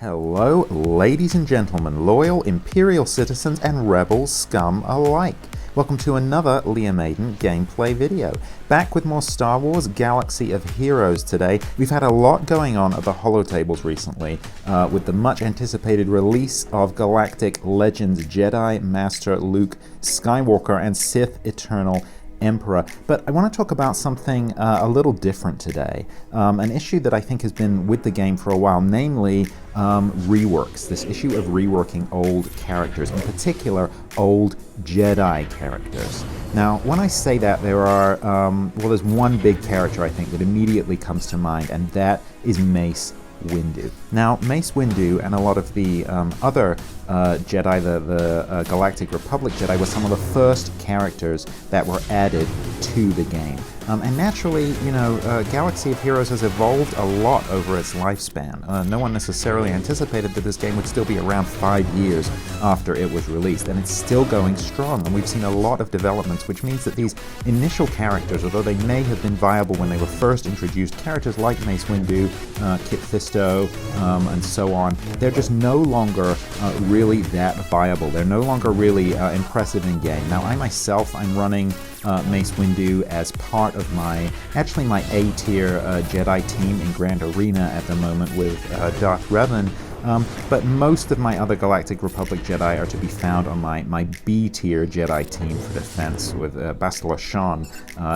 Hello, ladies and gentlemen, loyal Imperial citizens and rebel scum alike. Welcome to another Liam Aiden gameplay video. Back with more Star Wars Galaxy of Heroes today. We've had a lot going on at the holotables recently, with the much anticipated release of Galactic Legends Jedi Master Luke Skywalker and Sith Eternal Emperor. But I want to talk about something a little different today. An issue that I think has been with the game for a while, namely reworks. This issue of reworking old characters, in particular old Jedi characters. Now, when I say that, there are, there's one big character I think that immediately comes to mind, and that is Mace Windu. Now, Mace Windu and a lot of the other Jedi, the Galactic Republic Jedi, were some of the first characters that were added to the game. And naturally, you know, Galaxy of Heroes has evolved a lot over its lifespan. No one necessarily anticipated that this game would still be around 5 years after it was released, and it's still going strong, and we've seen a lot of developments, which means that these initial characters, although they may have been viable when they were first introduced, characters like Mace Windu, Kit Fisto, and so on, they're just no longer really that viable. They're no longer really impressive in game. Now, I'm running Mace Windu as part of my A-tier Jedi team in Grand Arena at the moment with Darth Revan, but most of my other Galactic Republic Jedi are to be found on my B-tier Jedi team for defense, with Bastila Shan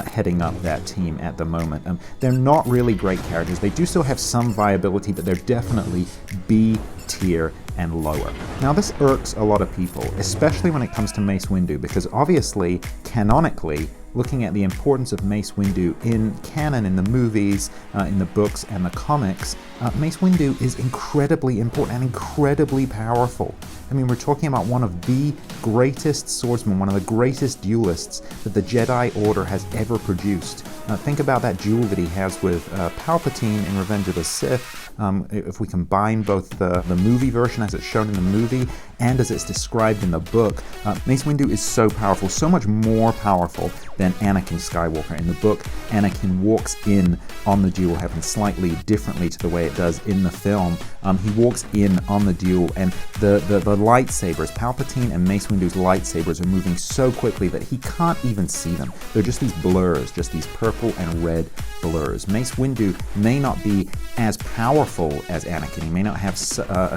heading up that team at the moment. They're not really great characters. They do still have some viability, but they're definitely B-tier and lower. Now, this irks a lot of people, especially when it comes to Mace Windu, because obviously, canonically, looking at the importance of Mace Windu in canon, in the movies, in the books, and the comics, Mace Windu is incredibly important and incredibly powerful. I mean, we're talking about one of the greatest swordsmen, one of the greatest duelists that the Jedi Order has ever produced. Think about that duel that he has with Palpatine in Revenge of the Sith. If we combine both the movie version as it's shown in the movie and as it's described in the book, Mace Windu is so powerful, so much more powerful than Anakin Skywalker. In the book, Anakin walks in on the duel heaven slightly differently to the way it does in the film. He walks in on the duel, and the lightsabers, Palpatine and Mace Windu's lightsabers, are moving so quickly that he can't even see them. They're just these blurs, just these purple and red blurs. Mace Windu may not be as powerful as Anakin. He may not have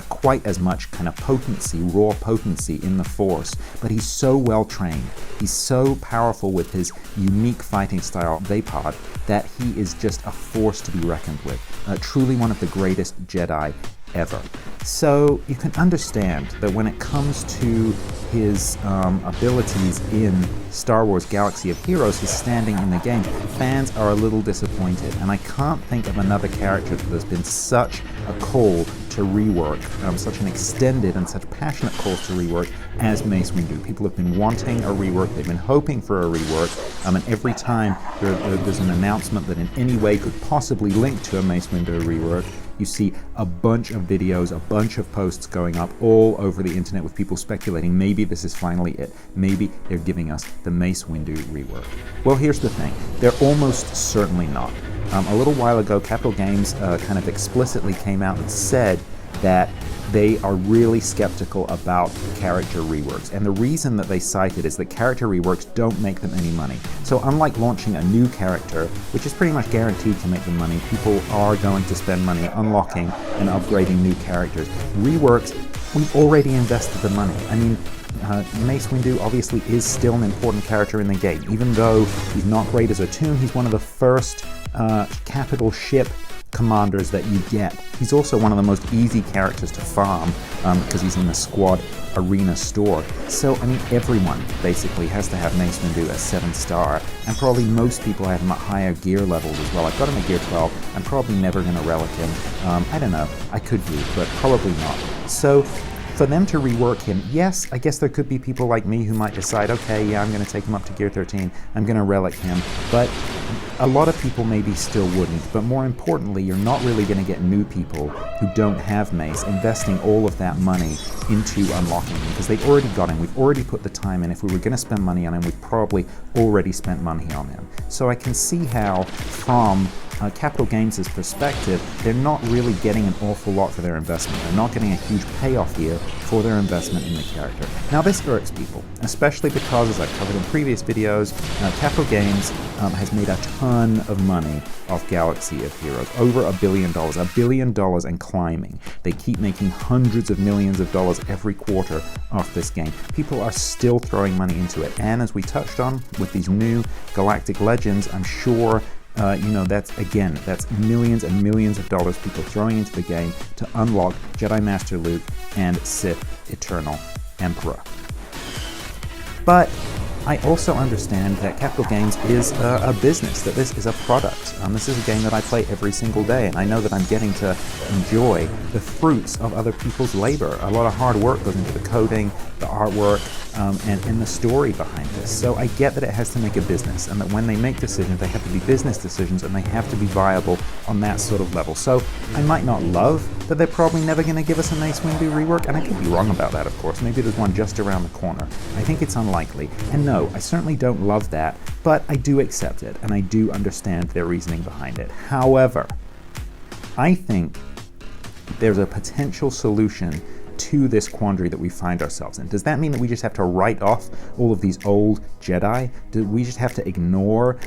quite as much kind of potency, raw potency in the Force, but he's so well trained. He's so powerful with his unique fighting style, Vapod, that he is just a force to be reckoned with. Truly one of the greatest Jedi ever. So you can understand that when it comes to his abilities in Star Wars Galaxy of Heroes, his standing in the game, fans are a little disappointed. And I can't think of another character that there's been such a call to rework, such an extended and such passionate calls to rework as Mace Windu. People have been wanting a rework, they've been hoping for a rework, and every time there's an announcement that in any way could possibly link to a Mace Windu rework, you see a bunch of videos, a bunch of posts going up all over the internet with people speculating maybe this is finally it. Maybe they're giving us the Mace Windu rework. Well, here's the thing. They're almost certainly not. A little while ago, Capital Games kind of explicitly came out and said that they are really skeptical about character reworks. And the reason that they cited is that character reworks don't make them any money. So unlike launching a new character, which is pretty much guaranteed to make them money, people are going to spend money unlocking and upgrading new characters. Reworks, we've already invested the money. I mean, Mace Windu obviously is still an important character in the game. Even though he's not great as a toon, he's one of the first capital ship commanders that you get. He's also one of the most easy characters to farm because he's in the squad arena store. So, I mean, everyone basically has to have Mace Windu as 7-star, and probably most people have him at higher gear levels as well. I've got him at gear 12. I'm probably never going to relic him. I don't know. I could be, but probably not. So, for them to rework him, yes, I guess there could be people like me who might decide, okay, yeah, I'm going to take him up to gear 13, I'm going to relic him, but a lot of people maybe still wouldn't. But more importantly, you're not really going to get new people who don't have Mace investing all of that money into unlocking him, because they've already got him, we've already put the time in. If we were going to spend money on him, we've probably already spent money on him. So I can see how, from Capital Games' perspective, they're not really getting an awful lot for their investment. They're not getting a huge payoff here for their investment in the character. Now this irks people, especially because, as I've covered in previous videos, Capital Games has made a ton of money off Galaxy of Heroes, over $1 billion and climbing. They keep making hundreds of millions of dollars every quarter off this game. People are still throwing money into it, and as we touched on with these new Galactic Legends, I'm sure that's millions and millions of dollars people throwing into the game to unlock Jedi Master Luke and Sith Eternal Emperor. But I also understand that Capital Games is a business, that this is a product. This is a game that I play every single day, and I know that I'm getting to enjoy the fruits of other people's labor. A lot of hard work goes into the coding, the artwork, and the story behind this. So I get that it has to make a business, and that when they make decisions, they have to be business decisions, and they have to be viable on that sort of level. So I might not love that they're probably never going to give us a Mace Windu rework, and I could be wrong about that, of course. Maybe there's one just around the corner. I think it's unlikely. And no, I certainly don't love that, but I do accept it, and I do understand their reasoning behind it. However, I think there's a potential solution to this quandary that we find ourselves in. Does that mean that we just have to write off all of these old Jedi? Do we just have to ignore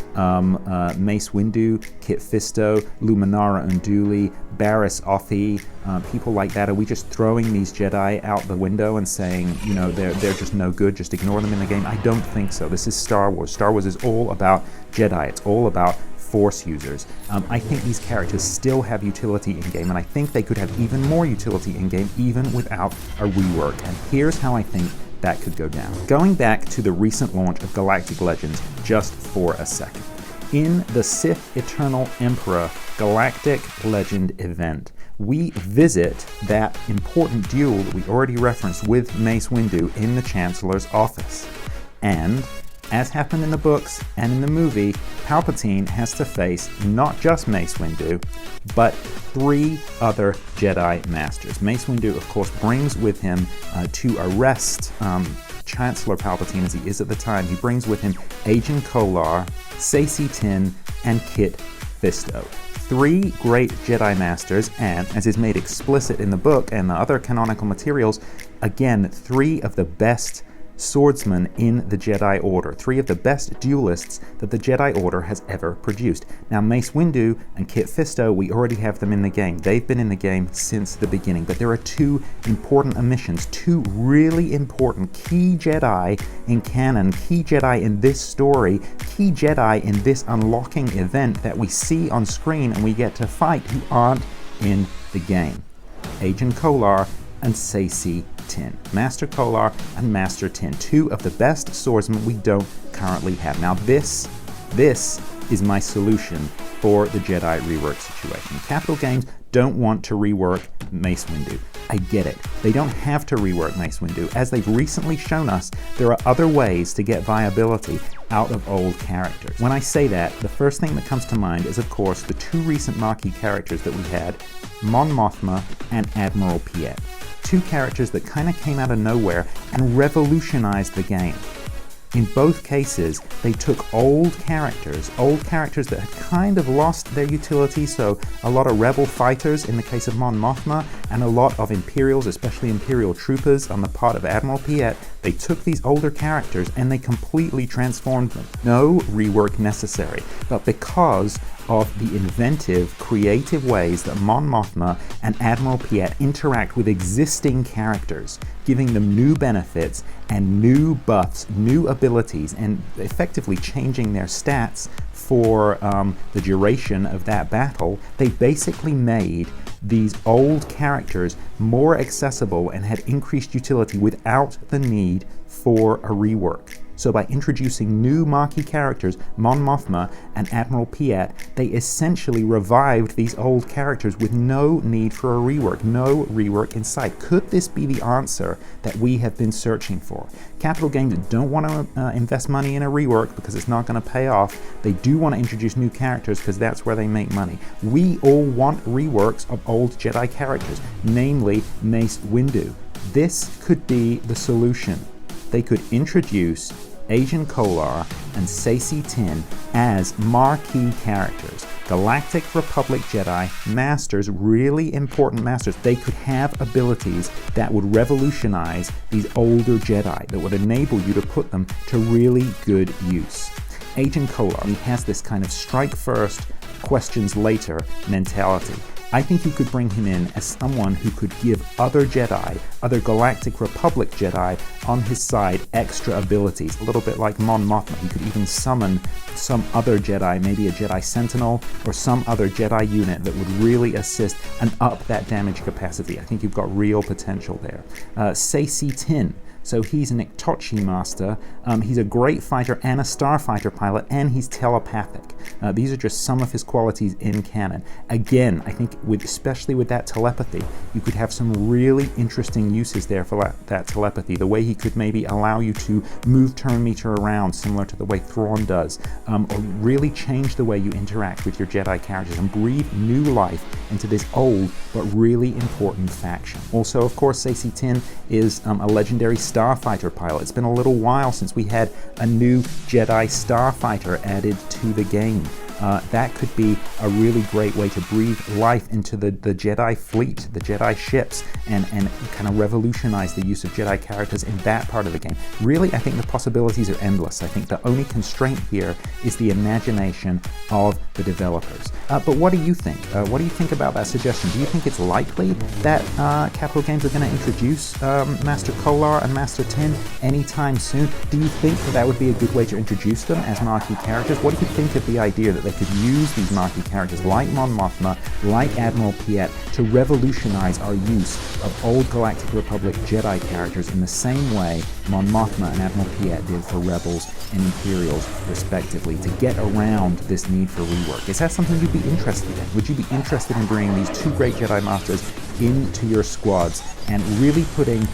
Mace Windu, Kit Fisto, Luminara Unduli, Barriss Offee, people like that? Are we just throwing these Jedi out the window and saying, they're just no good, just ignore them in the game? I don't think so. This is Star Wars. Star Wars is all about Jedi. It's all about Force users. I think these characters still have utility in-game, and I think they could have even more utility in-game even without a rework. And here's how I think that could go down. Going back to the recent launch of Galactic Legends just for a second. In the Sith Eternal Emperor Galactic Legend event, we visit that important duel that we already referenced with Mace Windu in the Chancellor's office. And as happened in the books and in the movie, Palpatine has to face not just Mace Windu, but 3 other Jedi Masters. Mace Windu, of course, brings with him to arrest Chancellor Palpatine as he is at the time. He brings with him Agen Kolar, Saesee Tiin, and Kit Fisto. 3 great Jedi Masters, and as is made explicit in the book and the other canonical materials, again, 3 of the best swordsmen in the Jedi Order, 3 of the best duelists that the Jedi Order has ever produced. Now, Mace Windu and Kit Fisto, we already have them in the game. They've been in the game since the beginning, but there are 2 important omissions, 2 really important key Jedi in canon, key Jedi in this story, key Jedi in this unlocking event that we see on screen and we get to fight who aren't in the game. Agen Kolar and Saesee Tiin. Master Kolar and Master Tiin, 2 of the best swordsmen we don't currently have. Now this is my solution for the Jedi rework situation. Capital Games don't want to rework Mace Windu. I get it. They don't have to rework Mace Windu. As they've recently shown us, there are other ways to get viability out of old characters. When I say that, the first thing that comes to mind is, of course, the 2 recent marquee characters that we had, Mon Mothma and Admiral Piet. 2 characters that kind of came out of nowhere and revolutionized the game. In both cases, they took old characters that had kind of lost their utility, so a lot of rebel fighters in the case of Mon Mothma, and a lot of Imperials, especially Imperial troopers on the part of Admiral Piet. They took these older characters and they completely transformed them. No rework necessary, but because of the inventive, creative ways that Mon Mothma and Admiral Piet interact with existing characters, giving them new benefits and new buffs, new abilities, and effectively changing their stats for the duration of that battle, they basically made these old characters more accessible and had increased utility without the need for a rework. So by introducing new marquee characters, Mon Mothma and Admiral Piet, they essentially revived these old characters with no need for a rework, no rework in sight. Could this be the answer that we have been searching for? Capital Games don't want to invest money in a rework because it's not going to pay off. They do want to introduce new characters because that's where they make money. We all want reworks of old Jedi characters, namely Mace Windu. This could be the solution. They could introduce Agen Kolar and Saesee Tiin as marquee characters. Galactic Republic Jedi masters, really important masters. They could have abilities that would revolutionize these older Jedi, that would enable you to put them to really good use. Agent Kolar, he has this kind of strike first, questions later mentality. I think you could bring him in as someone who could give other Jedi, other Galactic Republic Jedi on his side extra abilities, a little bit like Mon Mothma. He could even summon some other Jedi, maybe a Jedi Sentinel or some other Jedi unit that would really assist and up that damage capacity. I think you've got real potential there. Saesee Tiin. So he's an Itochi master, he's a great fighter and a starfighter pilot, and he's telepathic. These are just some of his qualities in canon. Again, I think especially with that telepathy, you could have some really interesting uses there for that telepathy. The way he could maybe allow you to move turn meter around, similar to the way Thrawn does, or really change the way you interact with your Jedi characters and breathe new life into this old but really important faction. Also, of course, Saesee Tiin is a legendary starfighter pilot. It's been a little while since we had a new Jedi starfighter added to the game. That could be a really great way to breathe life into the Jedi fleet, the Jedi ships, and kind of revolutionize the use of Jedi characters in that part of the game. Really, I think the possibilities are endless. I think the only constraint here is the imagination of the developers. But what do you think? What do you think about that suggestion? Do you think it's likely that Capital Games are going to introduce Master Kolar and Master Tiin anytime soon? Do you think that would be a good way to introduce them as marquee characters? What do you think of the idea that they could use these marquee characters like Mon Mothma, like Admiral Piet, to revolutionize our use of old Galactic Republic Jedi characters in the same way Mon Mothma and Admiral Piet did for Rebels and Imperials, respectively, to get around this need for rework? Is that something you'd be interested in? Would you be interested in bringing these two great Jedi Masters into your squads and really putting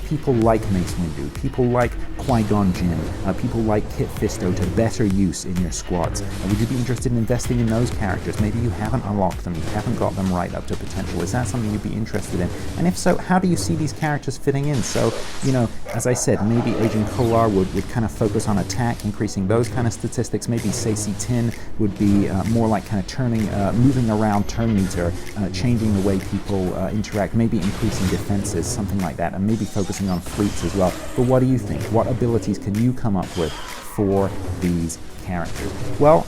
people like Mace Windu, people like Qui-Gon Jinn, people like Kit Fisto to better use in your squads? Would you be interested in investing in those characters? Maybe you haven't unlocked them, you haven't got them right up to potential. Is that something you'd be interested in? And if so, how do you see these characters fitting in? So, you know, as I said, maybe Agent Kolar would kind of focus on attack, increasing those kind of statistics. Maybe Saesee Tiin would be more like kind of turning, moving around turn meter, changing the way people interact, maybe increasing defenses, something like that, and maybe focusing on fleets as well. But what do you think? What abilities can you come up with for these characters? Well,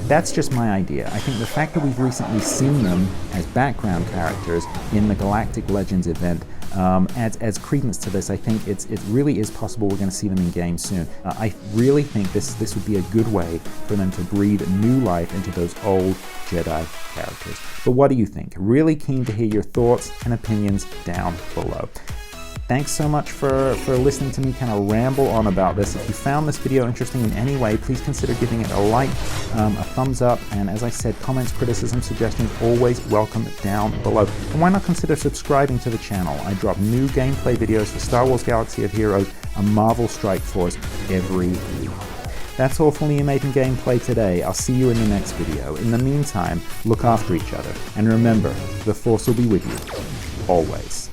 that's just my idea. I think the fact that we've recently seen them as background characters in the Galactic Legends event adds credence to this. I think it really is possible we're going to see them in game soon. I really think this would be a good way for them to breathe new life into those old Jedi characters. But what do you think? Really keen to hear your thoughts and opinions down below. Thanks so much for listening to me kind of ramble on about this. If you found this video interesting in any way, please consider giving it a like, a thumbs up, and as I said, comments, criticism, suggestions, always welcome down below. And why not consider subscribing to the channel? I drop new gameplay videos for Star Wars Galaxy of Heroes and Marvel Strike Force every week. That's all for Liam Aiden Gameplay today. I'll see you in the next video. In the meantime, look after each other, and remember, the Force will be with you, always.